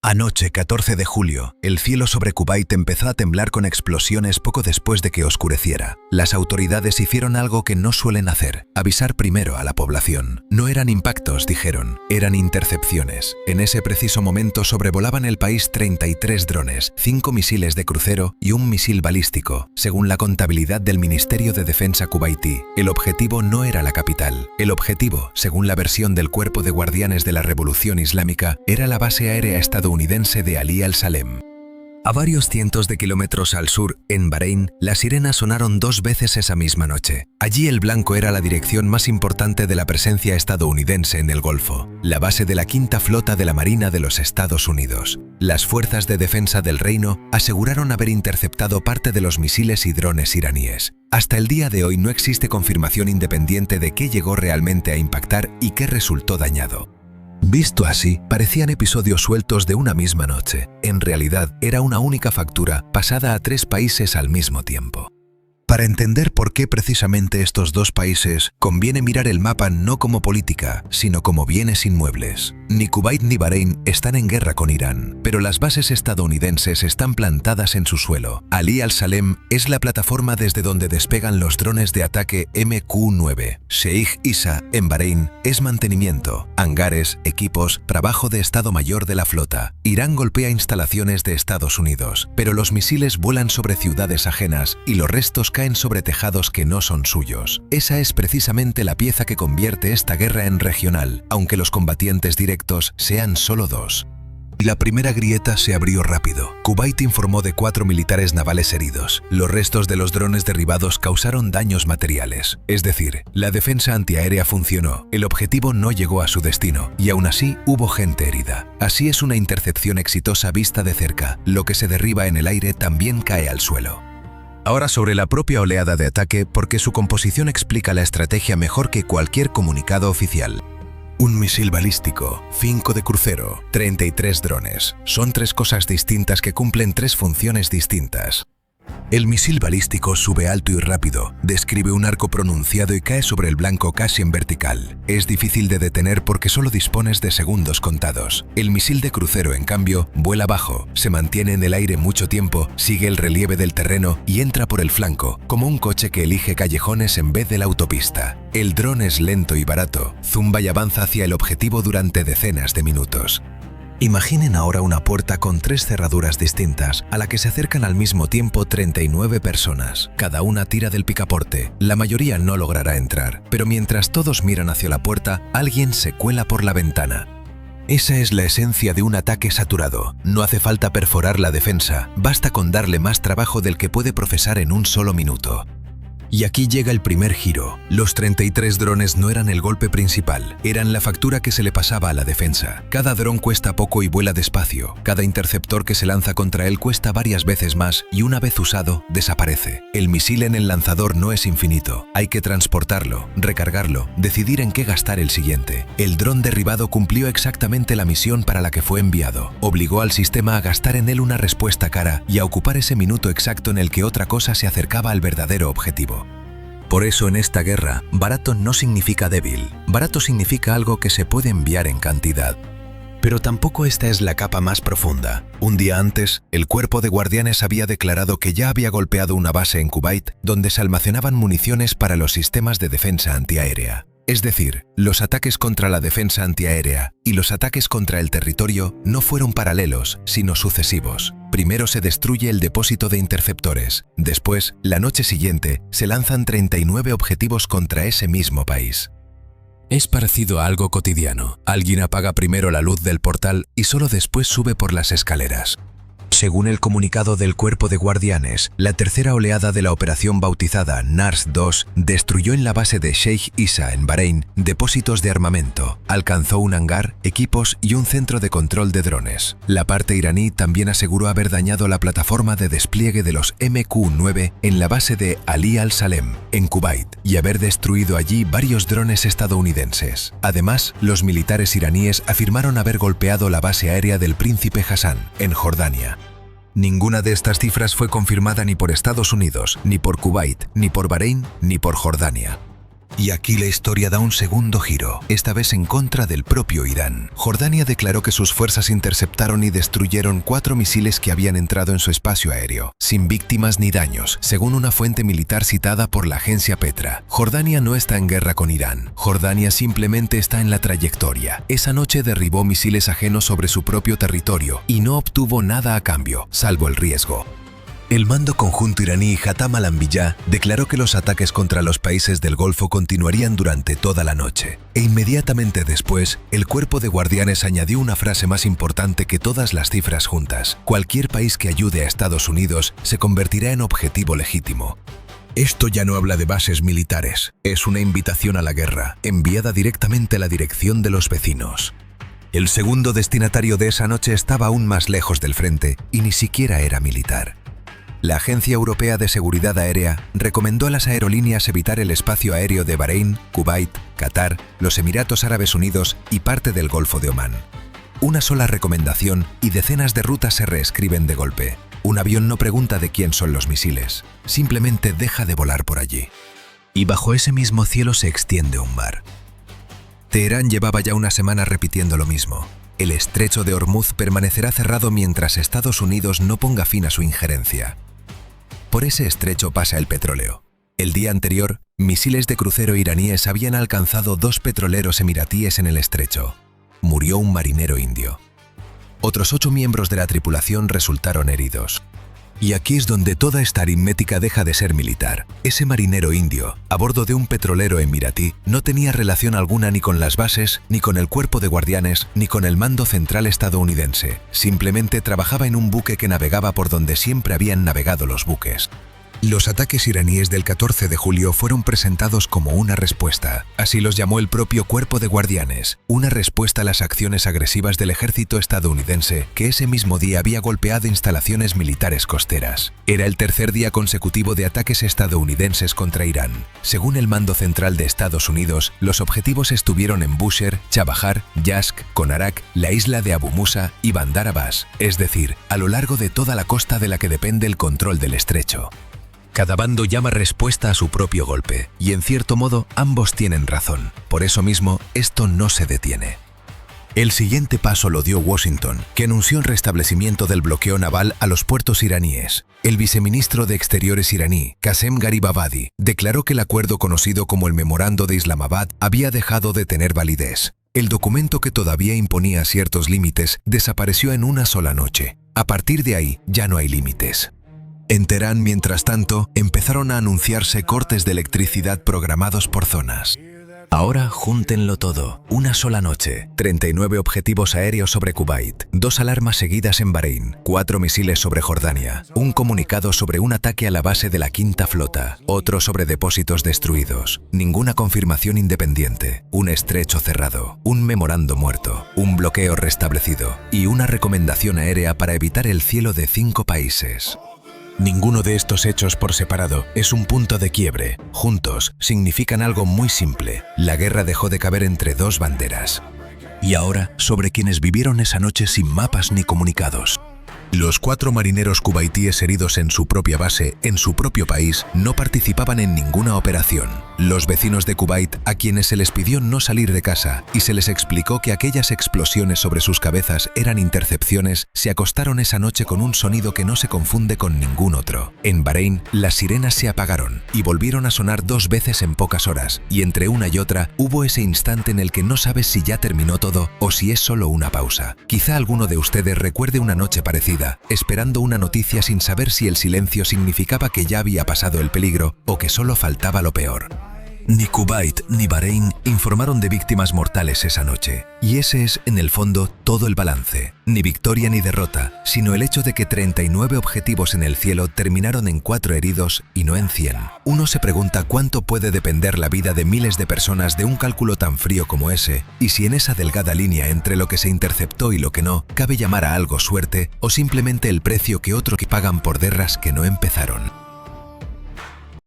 Anoche, 14 de julio, el cielo sobre Kuwait empezó a temblar con explosiones poco después de que oscureciera. Las autoridades hicieron algo que no suelen hacer: avisar primero a la población. No eran impactos, dijeron, eran intercepciones. En ese preciso momento sobrevolaban el país 33 drones, 5 misiles de crucero y un misil balístico, según la contabilidad del Ministerio de Defensa kuwaití. El objetivo no era la capital. El objetivo, según la versión del Cuerpo de Guardianes de la Revolución Islámica, era la base aérea estadounidense de Ali al-Salem. A varios cientos de kilómetros al sur, en Bahrein, las sirenas sonaron 2 veces esa misma noche. Allí el blanco era la dirección más importante de la presencia estadounidense en el Golfo, la base de la quinta flota de la Marina de los Estados Unidos. Las fuerzas de defensa del reino aseguraron haber interceptado parte de los misiles y drones iraníes. Hasta el día de hoy no existe confirmación independiente de qué llegó realmente a impactar y qué resultó dañado. Visto así, parecían episodios sueltos de una misma noche. En realidad, era una única factura pasada a 3 países al mismo tiempo. Para entender por qué precisamente estos 2 países, conviene mirar el mapa no como política, sino como bienes inmuebles. Ni Kuwait ni Bahrein están en guerra con Irán, pero las bases estadounidenses están plantadas en su suelo. Ali al-Salem es la plataforma desde donde despegan los drones de ataque MQ-9. Sheikh Issa, en Bahrein, es mantenimiento, hangares, equipos, trabajo de Estado Mayor de la flota. Irán golpea instalaciones de Estados Unidos, pero los misiles vuelan sobre ciudades ajenas y los restos caen sobre tejados que no son suyos. Esa es precisamente la pieza que convierte esta guerra en regional, aunque los combatientes directos sean solo 2. La primera grieta se abrió rápido. Kuwait informó de 4 militares navales heridos. Los restos de los drones derribados causaron daños materiales. Es decir, la defensa antiaérea funcionó, el objetivo no llegó a su destino, y aún así hubo gente herida. Así es una intercepción exitosa vista de cerca. Lo que se derriba en el aire también cae al suelo. Ahora sobre la propia oleada de ataque, porque su composición explica la estrategia mejor que cualquier comunicado oficial. Un misil balístico, 5 de crucero, 33 drones. Son 3 cosas distintas que cumplen 3 funciones distintas. El misil balístico sube alto y rápido, describe un arco pronunciado y cae sobre el blanco casi en vertical. Es difícil de detener porque solo dispones de segundos contados. El misil de crucero, en cambio, vuela bajo, se mantiene en el aire mucho tiempo, sigue el relieve del terreno y entra por el flanco, como un coche que elige callejones en vez de la autopista. El dron es lento y barato, zumba y avanza hacia el objetivo durante decenas de minutos. Imaginen ahora una puerta con 3 cerraduras distintas, a la que se acercan al mismo tiempo 39 personas. Cada una tira del picaporte. La mayoría no logrará entrar, pero mientras todos miran hacia la puerta, alguien se cuela por la ventana. Esa es la esencia de un ataque saturado. No hace falta perforar la defensa, basta con darle más trabajo del que puede profesar en un solo minuto. Y aquí llega el primer giro. Los 33 drones no eran el golpe principal, eran la factura que se le pasaba a la defensa. Cada dron cuesta poco y vuela despacio. Cada interceptor que se lanza contra él cuesta varias veces más y una vez usado, desaparece. El misil en el lanzador no es infinito. Hay que transportarlo, recargarlo, decidir en qué gastar el siguiente. El dron derribado cumplió exactamente la misión para la que fue enviado. Obligó al sistema a gastar en él una respuesta cara y a ocupar ese minuto exacto en el que otra cosa se acercaba al verdadero objetivo. Por eso en esta guerra, barato no significa débil. Barato significa algo que se puede enviar en cantidad. Pero tampoco esta es la capa más profunda. Un día antes, el Cuerpo de Guardianes había declarado que ya había golpeado una base en Kuwait donde se almacenaban municiones para los sistemas de defensa antiaérea. Es decir, los ataques contra la defensa antiaérea y los ataques contra el territorio no fueron paralelos, sino sucesivos. Primero se destruye el depósito de interceptores. Después, la noche siguiente, se lanzan 39 objetivos contra ese mismo país. Es parecido a algo cotidiano. Alguien apaga primero la luz del portal y solo después sube por las escaleras. Según el comunicado del Cuerpo de Guardianes, la tercera oleada de la operación bautizada NARS-2 destruyó en la base de Sheikh Issa en Bahrein depósitos de armamento, alcanzó un hangar, equipos y un centro de control de drones. La parte iraní también aseguró haber dañado la plataforma de despliegue de los MQ-9 en la base de Ali al-Salem, en Kuwait, y haber destruido allí varios drones estadounidenses. Además, los militares iraníes afirmaron haber golpeado la base aérea del Príncipe Hassan, en Jordania. Ninguna de estas cifras fue confirmada ni por Estados Unidos, ni por Kuwait, ni por Bahrein, ni por Jordania. Y aquí la historia da un segundo giro, esta vez en contra del propio Irán. Jordania declaró que sus fuerzas interceptaron y destruyeron 4 misiles que habían entrado en su espacio aéreo, sin víctimas ni daños, según una fuente militar citada por la agencia Petra. Jordania no está en guerra con Irán. Jordania simplemente está en la trayectoria. Esa noche derribó misiles ajenos sobre su propio territorio y no obtuvo nada a cambio, salvo el riesgo. El mando conjunto iraní Hatam al-Anbiya declaró que los ataques contra los países del Golfo continuarían durante toda la noche. E inmediatamente después, el cuerpo de guardianes añadió una frase más importante que todas las cifras juntas. Cualquier país que ayude a Estados Unidos se convertirá en objetivo legítimo. Esto ya no habla de bases militares, es una invitación a la guerra, enviada directamente a la dirección de los vecinos. El segundo destinatario de esa noche estaba aún más lejos del frente y ni siquiera era militar. La Agencia Europea de Seguridad Aérea recomendó a las aerolíneas evitar el espacio aéreo de Bahrein, Kuwait, Qatar, los Emiratos Árabes Unidos y parte del Golfo de Omán. Una sola recomendación y decenas de rutas se reescriben de golpe. Un avión no pregunta de quién son los misiles, simplemente deja de volar por allí. Y bajo ese mismo cielo se extiende un mar. Teherán llevaba ya una semana repitiendo lo mismo. El estrecho de Hormuz permanecerá cerrado mientras Estados Unidos no ponga fin a su injerencia. Por ese estrecho pasa el petróleo. El día anterior, misiles de crucero iraníes habían alcanzado 2 petroleros emiratíes en el estrecho. Murió un marinero indio. Otros 8 miembros de la tripulación resultaron heridos. Y aquí es donde toda esta aritmética deja de ser militar. Ese marinero indio, a bordo de un petrolero emiratí, no tenía relación alguna ni con las bases, ni con el cuerpo de guardianes, ni con el mando central estadounidense. Simplemente trabajaba en un buque que navegaba por donde siempre habían navegado los buques. Los ataques iraníes del 14 de julio fueron presentados como una respuesta. Así los llamó el propio cuerpo de guardianes. Una respuesta a las acciones agresivas del ejército estadounidense que ese mismo día había golpeado instalaciones militares costeras. Era el tercer día consecutivo de ataques estadounidenses contra Irán. Según el mando central de Estados Unidos, los objetivos estuvieron en Bushehr, Chabahar, Yazd, Konarak, la isla de Abu Musa y Bandar Abbas, es decir, a lo largo de toda la costa de la que depende el control del estrecho. Cada bando llama respuesta a su propio golpe, y en cierto modo ambos tienen razón. Por eso mismo, esto no se detiene. El siguiente paso lo dio Washington, que anunció el restablecimiento del bloqueo naval a los puertos iraníes. El viceministro de Exteriores iraní, Qasem Garibabadi, declaró que el acuerdo conocido como el Memorando de Islamabad había dejado de tener validez. El documento que todavía imponía ciertos límites desapareció en una sola noche. A partir de ahí, ya no hay límites. En Teherán, mientras tanto, empezaron a anunciarse cortes de electricidad programados por zonas. Ahora júntenlo todo. Una sola noche, 39 objetivos aéreos sobre Kuwait, 2 alarmas seguidas en Bahrein, 4 misiles sobre Jordania, un comunicado sobre un ataque a la base de la Quinta Flota, otro sobre depósitos destruidos, ninguna confirmación independiente, un estrecho cerrado, un memorando muerto, un bloqueo restablecido y una recomendación aérea para evitar el cielo de 5 países. Ninguno de estos hechos por separado es un punto de quiebre. Juntos significan algo muy simple. La guerra dejó de caber entre 2 banderas. Y ahora, sobre quienes vivieron esa noche sin mapas ni comunicados. Los 4 marineros cubaitíes heridos en su propia base, en su propio país, no participaban en ninguna operación. Los vecinos de Kuwait, a quienes se les pidió no salir de casa y se les explicó que aquellas explosiones sobre sus cabezas eran intercepciones, se acostaron esa noche con un sonido que no se confunde con ningún otro. En Bahrein, las sirenas se apagaron y volvieron a sonar 2 veces en pocas horas, y entre una y otra hubo ese instante en el que no sabes si ya terminó todo o si es solo una pausa. Quizá alguno de ustedes recuerde una noche parecida, esperando una noticia sin saber si el silencio significaba que ya había pasado el peligro o que solo faltaba lo peor. Ni Kuwait ni Bahrein informaron de víctimas mortales esa noche. Y ese es, en el fondo, todo el balance. Ni victoria ni derrota, sino el hecho de que 39 objetivos en el cielo terminaron en 4 heridos y no en 100. Uno se pregunta cuánto puede depender la vida de miles de personas de un cálculo tan frío como ese, y si en esa delgada línea entre lo que se interceptó y lo que no, cabe llamar a algo suerte o simplemente el precio que otros pagan por guerras que no empezaron.